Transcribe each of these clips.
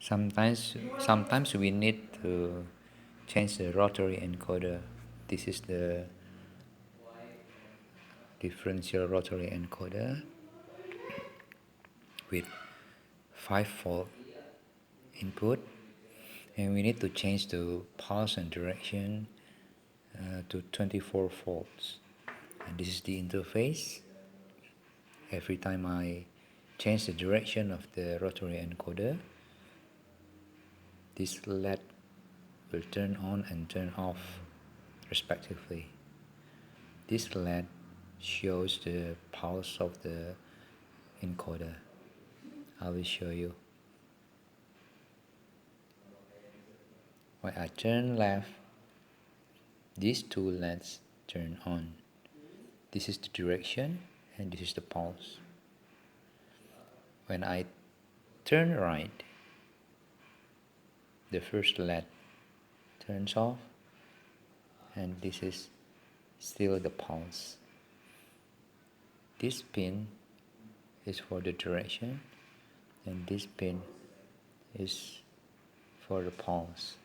Sometimes we need to change the rotary encoder. This is the differential rotary encoder with 5-volt input, and we need to change the pulse and direction to 24 volts. And this is the interface. Every time I change the direction of the rotary encoder, this LED will turn on and turn off respectively. This LED shows the pulse of the encoder. I will show you. When I turn left, these two LEDs turn on. This is the direction and this is the pulse. When I turn right, the first LED turns off, and this is still the pulse. This pin is for the direction, and this pin is for the pulse,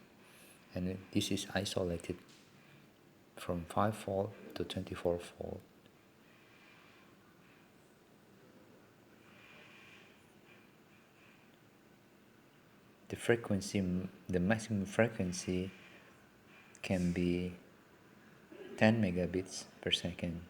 and this is isolated from 5-volt to 24-volt. The frequency, the maximum frequency can be 10 megabits per second.